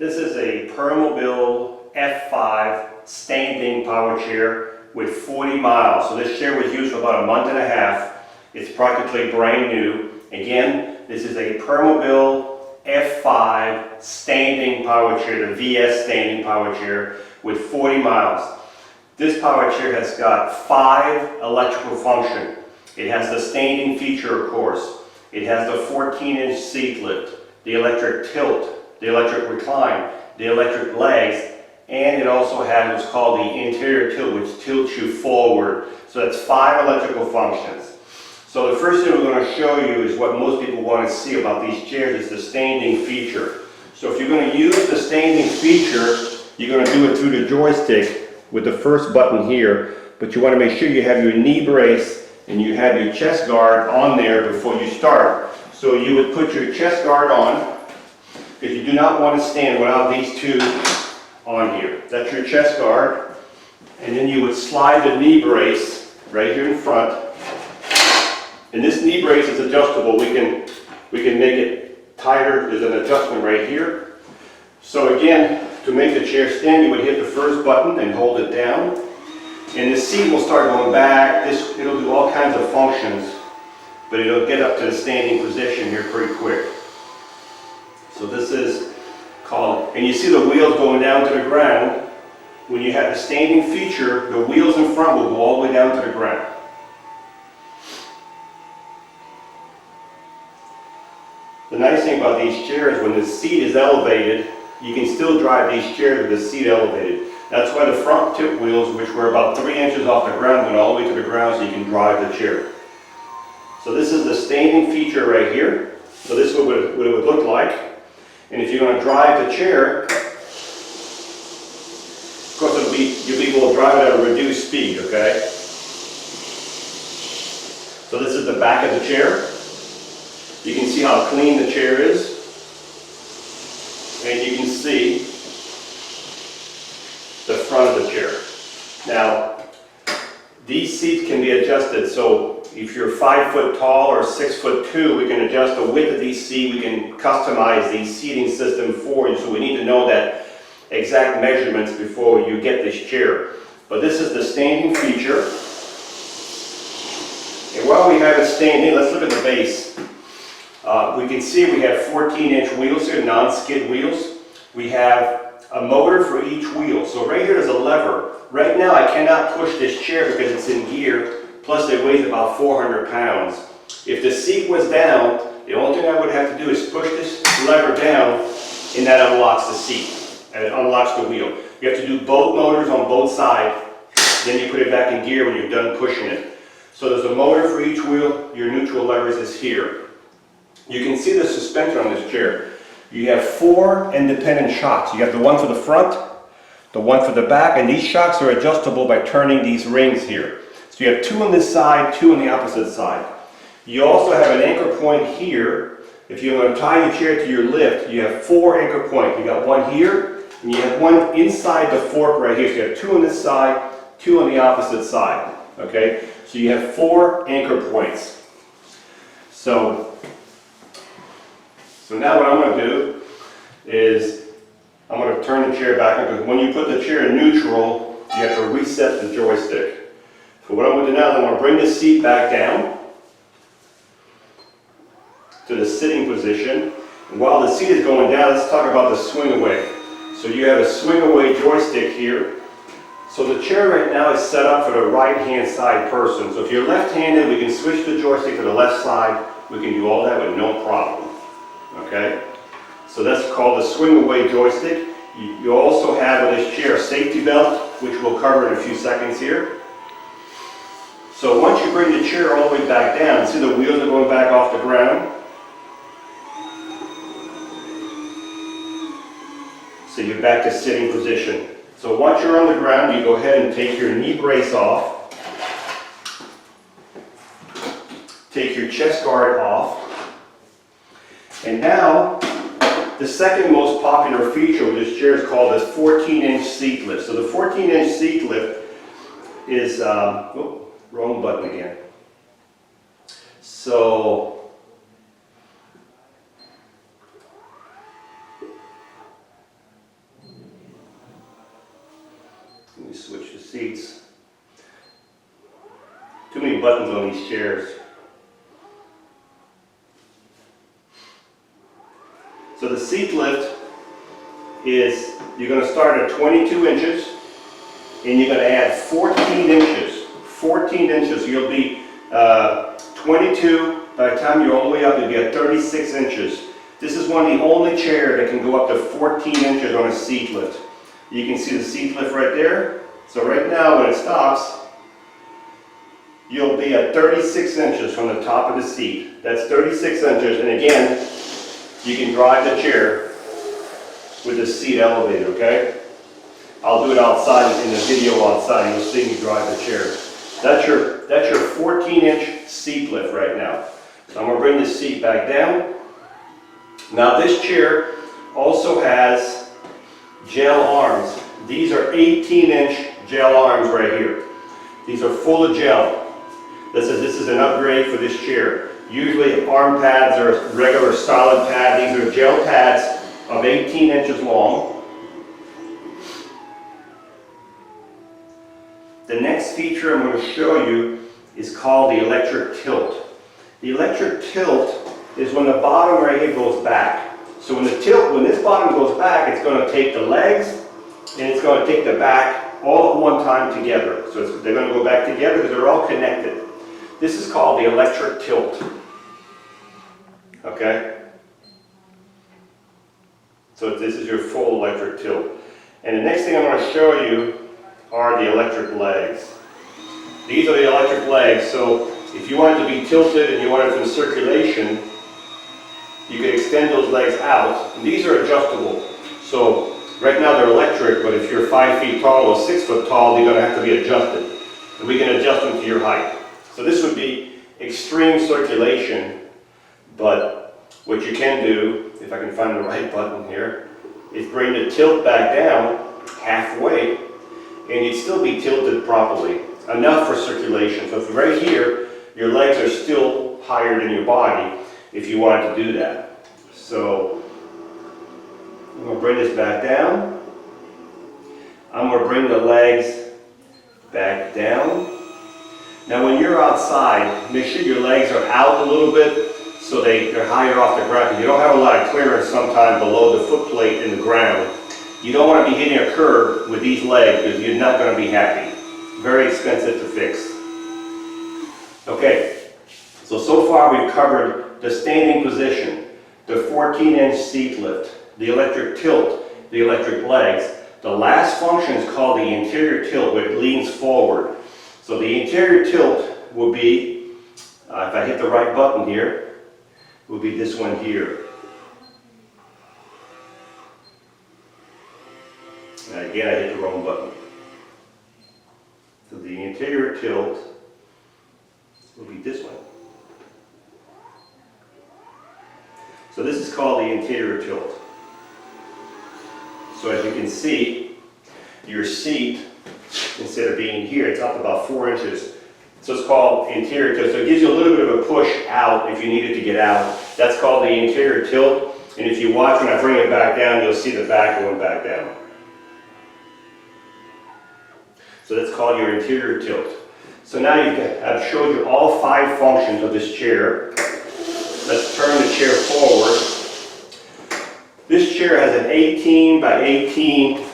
This is a Permobil F5 standing power chair with 40 miles. So this chair was used for about a month and a half. It's practically brand new. Again, this is a Permobil F5 standing power chair, the VS standing power chair with 40 miles. This power chair has got 5 electrical functions. It has the standing feature, of course. It has the 14-inch seat lift, the electric tilt, the electric recline, the electric legs, and it also has what's called the Anterior Tilt, which tilts you forward. So that's 5 electrical functions. So the first thing we're going to show you is what most people want to see about these chairs, is the standing feature. So if you're going to use the standing feature, you're going to do it through the joystick with the first button here, but you want to make sure you have your knee brace and you have your chest guard on there before you start. So you would put your chest guard on, because you do not want to stand without these two on here. That's your chest guard. And then you would slide the knee brace right here in front. And this knee brace is adjustable. We can make it tighter. There's an adjustment right here. So again, to make the chair stand, you would hit the first button and hold it down. And the seat will start going back. It'll do all kinds of functions, but it'll get up to the standing position here pretty quick. So this is called, and you see the wheels going down to the ground. When you have the standing feature, the wheels in front will go all the way down to the ground. The nice thing about these chairs, when the seat is elevated, you can still drive these chairs with the seat elevated. That's why the front tip wheels, which were about 3 inches off the ground, went all the way to the ground so you can drive the chair. So this is the standing feature right here. So this is what it would look like. And if you're going to drive the chair, of course you'll be able to drive it at a reduced speed, okay? So this is the back of the chair. You can see how clean the chair is. And you can see the front of the chair. Now, these seats can be adjusted. So if you're 5 foot tall or 6'2", we can adjust the width of these seats. We can customize the seating system for you. So we need to know that exact measurements before you get this chair. But this is the standing feature. And while we have it standing, let's look at the base. We can see we have 14-inch wheels here, non-skid wheels. We have a motor for each wheel. So right here there's a lever. Right now I cannot push this chair because it's in gear, plus it weighs about 400 pounds. If the seat was down, the only thing I would have to do is push this lever down, and that unlocks the seat, and it unlocks the wheel. You have to do both motors on both sides, then you put it back in gear when you're done pushing it. So there's a motor for each wheel. Your neutral levers is here. You can see the suspension on this chair. You have 4 independent shocks. You have the one for the front, the one for the back, and these shocks are adjustable by turning these rings here. So you have 2 on this side, 2 on the opposite side. You also have an anchor point here. If you're going to tie your chair to your lift, you have 4 anchor points. You got one here, and you have one inside the fork right here. So you have 2 on this side, 2 on the opposite side. Okay? So you have 4 anchor points. So now what I'm going to do is I'm going to turn the chair back, because when you put the chair in neutral, you have to reset the joystick. So what I'm going to do now is I'm going to bring the seat back down to the sitting position. And while the seat is going down, let's talk about the swing away. So you have a swing away joystick here. So the chair right now is set up for the right hand side person. So if you're left-handed, we can switch the joystick to the left side. We can do all that with no problem. Okay? So that's called the swing away joystick. You also have with this chair a safety belt, which we'll cover in a few seconds here. So once you bring the chair all the way back down, see the wheels are going back off the ground. So you're back to sitting position. So once you're on the ground, you go ahead and take your knee brace off. Take your chest guard off. And now, the second most popular feature with this chair is called this 14-inch seat lift. So the 14-inch seat lift is, wrong button again. So Let me switch the seats. Too many buttons on these chairs. So the seat lift is, you're going to start at 22 inches and you're going to add 14 inches. 14 inches. You'll be 22. By the time you're all the way up, you'll be at 36 inches. This is one of the only chairs that can go up to 14 inches on a seat lift. You can see the seat lift right there. So right now when it stops, you'll be at 36 inches from the top of the seat. That's 36 inches, and again, you can drive the chair with the seat elevated, okay? I'll do it outside in the video outside. You'll see me drive the chair. That's your 14-inch seat lift right now. So I'm going to bring this seat back down. Now this chair also has gel arms. These are 18-inch gel arms right here. These are full of gel. This is an upgrade for this chair. Usually arm pads are regular solid pad. These are gel pads of 18 inches long. The next feature I'm going to show you is called the electric tilt. The electric tilt is when the bottom right here goes back. So when this bottom goes back, it's going to take the legs and it's going to take the back all at one time together. So they're going to go back together because they're all connected. This is called the electric tilt. Okay? So this is your full electric tilt. And the next thing I'm going to show you are the electric legs. These are the electric legs. So if you want it to be tilted and you want it in circulation, you can extend those legs out. And these are adjustable. So right now they're electric, but if you're 5 feet tall or 6 foot tall, they're going to have to be adjusted. And we can adjust them to your height. So this would be extreme circulation, but what you can do, if I can find the right button here, is bring the tilt back down halfway, and you'd still be tilted properly, enough for circulation. So if right here, your legs are still higher than your body if you wanted to do that. So I'm going to bring this back down. I'm going to bring the legs back down. Now when you're outside, make sure your legs are out a little bit so they're higher off the ground. You don't have a lot of clearance sometimes below the foot plate in the ground. You don't want to be hitting a curb with these legs because you're not going to be happy. Very expensive to fix. Okay, so far we've covered the standing position, the 14-inch seat lift, the electric tilt, the electric legs. The last function is called the anterior tilt, where it leans forward. So the anterior tilt will be, if I hit the right button here, will be this one here. And again, I hit the wrong button. So the anterior tilt will be this one. So this is called the anterior tilt. So as you can see, your seat, instead of being here, it's up about 4 inches. So it's called anterior tilt. So it gives you a little bit of a push out if you needed to get out. That's called the anterior tilt. And if you watch when I bring it back down, you'll see the back going back down. So that's called your anterior tilt. So now I've showed you all 5 functions of this chair. Let's turn the chair forward. This chair has an 18 by 18.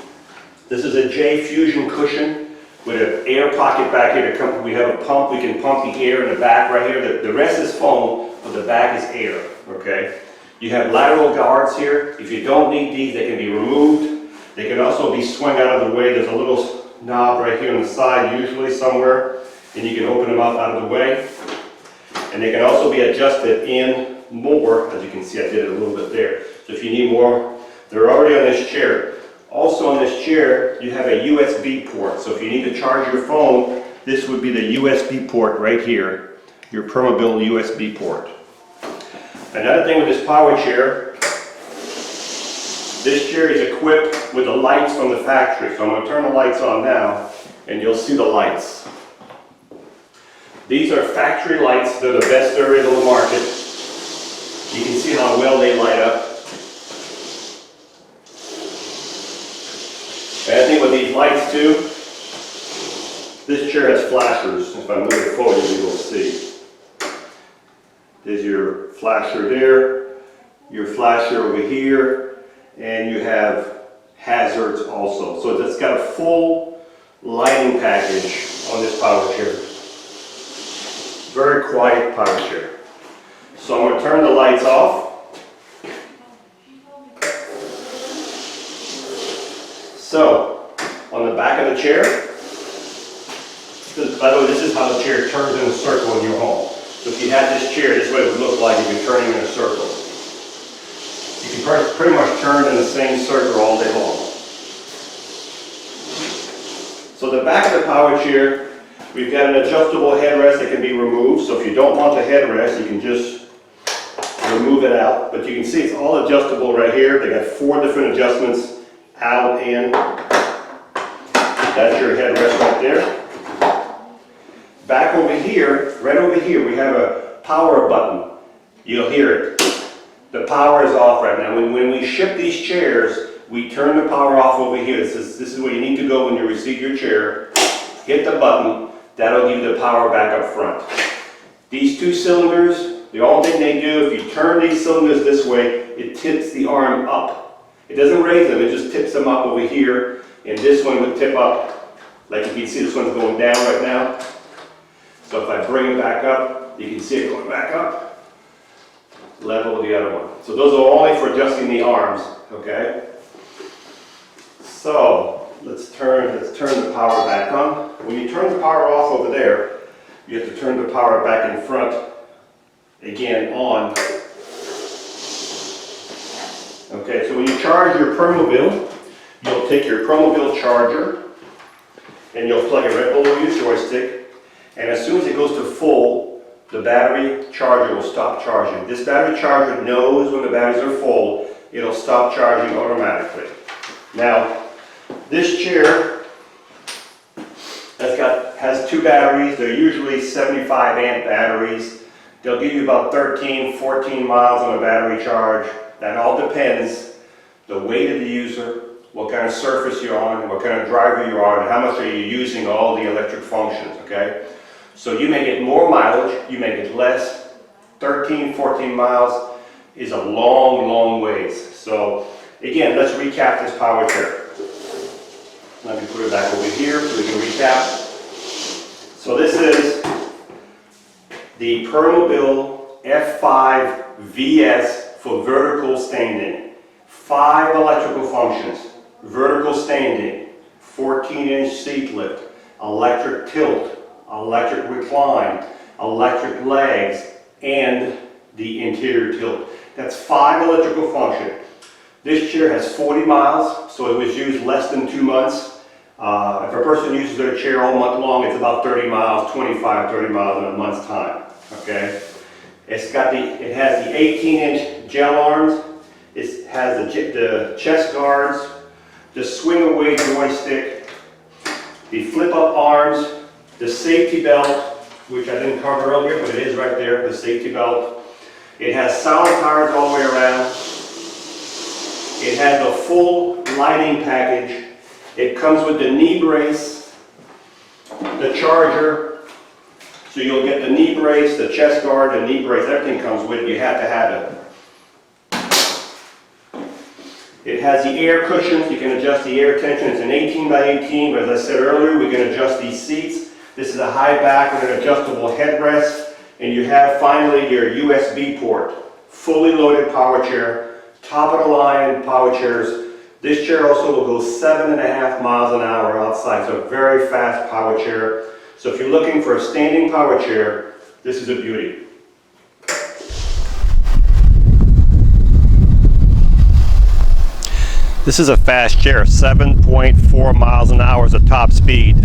This is a J Fusion cushion with an air pocket back here. We have a pump. We can pump the air in the back right here. The rest is foam, but the back is air. Okay. You have lateral guards here. If you don't need these, they can be removed. They can also be swung out of the way. There's a little knob right here on the side, usually somewhere, and you can open them up out of the way. And they can also be adjusted in more. As you can see, I did it a little bit there. So if you need more, they're already on this chair. Also on this chair, you have a USB port. So if you need to charge your phone, this would be the USB port right here, your Permobil USB port. Another thing with this power chair, this chair is equipped with the lights from the factory. So I'm going to turn the lights on now, and you'll see the lights. These are factory lights. They're the best there is on the market. You can see how well they light up. And I think what these lights do chair has flashers. If I move it forward, you will see. There's your flasher there, your flasher over here, and you have hazards also. So it's got a full lighting package on this power chair. Very quiet power chair. So I'm going to turn the lights off. So, on the back of the chair, by the way, this is how the chair turns in a circle in your home. So if you had this chair, this is what it would look like if you're turning in a circle. You can pretty much turn in the same circle all day long. So the back of the power chair, we've got an adjustable headrest that can be removed. So if you don't want the headrest, you can just remove it out. But you can see it's all adjustable right here. They got 4 different adjustments. Out, in. That's your headrest right there. Back over here, right over here, we have a power button. You'll hear it. The power is off right now. When we ship these chairs, we turn the power off over here. This is where you need to go when you receive your chair. Hit the button. That'll give you the power back up front. These 2 cylinders, the only thing they do, if you turn these cylinders this way, it tips the arm up. It doesn't raise them, it just tips them up over here, and this one would tip up, like you can see this one's going down right now. So if I bring it back up, you can see it going back up, level with the other one. So those are only for adjusting the arms, okay? So let's turn the power back on. When you turn the power off over there, you have to turn the power back in front, again on. Okay, so when you charge your Permobil, you'll take your Permobil charger and you'll plug it right below your joystick, and as soon as it goes to full, the battery charger will stop charging. This battery charger knows when the batteries are full, it'll stop charging automatically. Now, this chair has 2 batteries. They're usually 75 amp batteries. They'll give you about 13, 14 miles on a battery charge. That all depends the weight of the user, what kind of surface you're on, what kind of driver you are, and how much are you using all the electric functions, okay? So you may get more mileage, you may get less. 13, 14 miles is a long, long ways. So again, let's recap this power chair. Let me put it back over here so we can recap. So this is the Permobil F5 VS for vertical standing. 5 electrical functions: vertical standing, 14-inch seat lift, electric tilt, electric recline, electric legs, and the interior tilt. That's 5 electrical functions. This chair has 40 miles, so it was used less than 2 months. If a person uses their chair all month long, it's about 30 miles, 25, 30 miles in a month's time, okay? It has the 18-inch gel arms. It has the chest guards, the swing away joystick, the flip up arms, the safety belt, which I didn't cover earlier, but it is right there, the safety belt. It has solid tires all the way around. It has a full lighting package. It comes with the knee brace, the charger. So you'll get the knee brace, the chest guard, the knee brace, everything comes with it. You have to have it. It has the air cushions. You can adjust the air tension. It's an 18 by 18, but as I said earlier, we can adjust these seats. This is a high back with an adjustable headrest, and you have finally your USB port. Fully loaded power chair, top of the line power chairs. This chair also will go 7.5 miles an hour outside, so a very fast power chair. So if you're looking for a standing power chair, this is a beauty. This is a fast chair, 7.4 miles an hour is the top speed.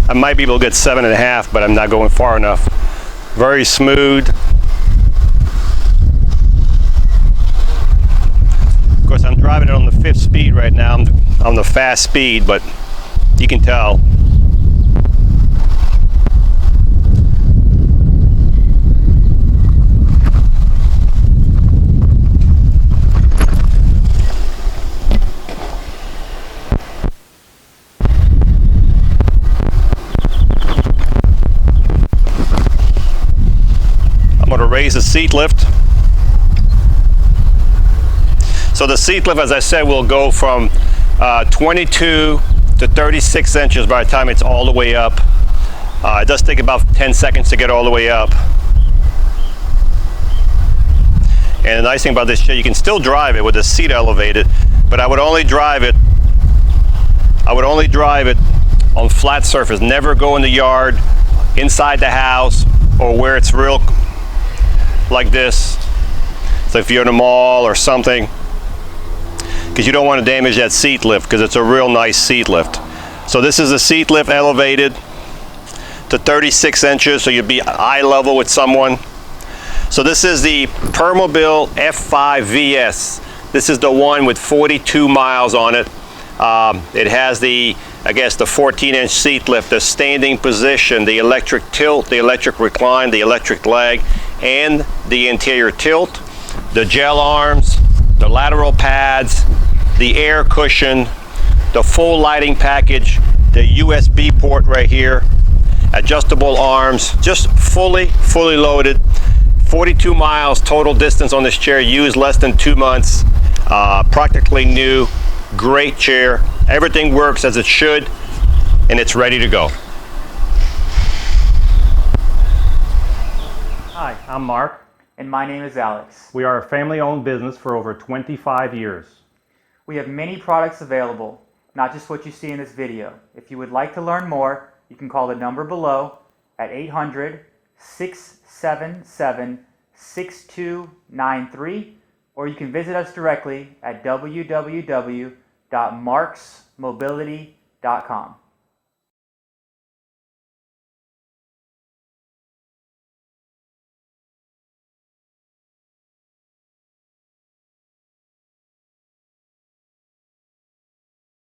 I might be able to get 7.5, but I'm not going far enough. Very smooth. Of course, I'm driving it on the 5th speed right now. I'm on the fast speed, but you can tell. seat lift. So the seat lift, as I said, will go from 22 to 36 inches by the time it's all the way up. It does take about 10 seconds to get all the way up. And the nice thing about this chair, you can still drive it with the seat elevated, but I would only drive it on flat surface. Never go in the yard, inside the house, or where it's real like this. So if you're in a mall or something, because you don't want to damage that seat lift, because it's a real nice seat lift. So this is a seat lift elevated to 36 inches, so you'd be eye level with someone. So this is the Permobil F5 VS. This is the one with 42 miles on it. It has the 14-inch seat lift, the standing position, the electric tilt, the electric recline, the electric leg, and the anterior tilt, the gel arms, the lateral pads, the air cushion, the full lighting package, the USB port right here, adjustable arms, just fully loaded. 42 miles total distance on this chair, used less than 2 months, practically new, great chair. Everything works as it should, and it's ready to go. Hi, I'm Mark. And my name is Alex. We are a family-owned business for over 25 years. We have many products available, not just what you see in this video. If you would like to learn more, you can call the number below at 800-677-6293, or you can visit us directly at www.marksmobility.com.